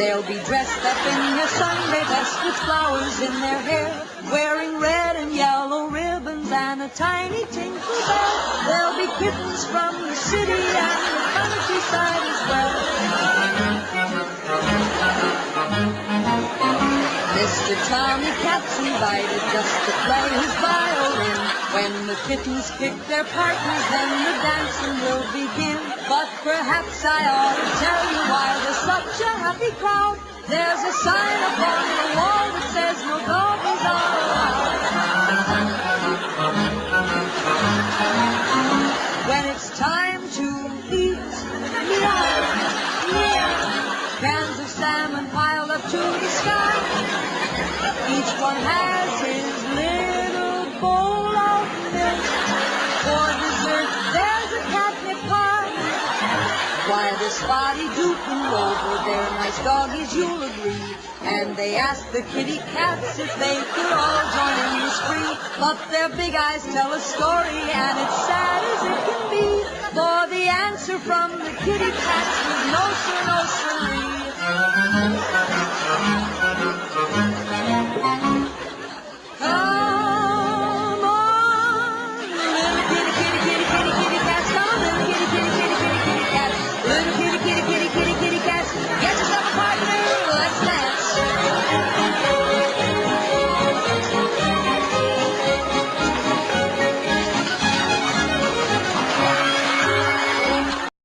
They'll be dressed up in their Sunday best with flowers in their hair, wearing red and yellow ribbons and a tiny tinkle bell. There'll be kittens from the city and the countryside as well. Mr. Tommy Cat's invited just to play his violin. When the kittens pick their partners, then the dancing will begin. But perhaps I ought to tell you why there's such a happy crowd. There's a sign up on the wall that says no doggies are allowed. When it's time to eat, meow, meow, cans of salmon piled up to the sky. Each one has his little bowl of milk. For dessert, there's a catnip pie. Why, the spotty duke and rover, they're nice doggies, you'll agree. And they asked the kitty cats if they could all join in the spree. But their big eyes tell a story, and it's sad as it can be. For the answer from the kitty cats was no, sir, no, sir.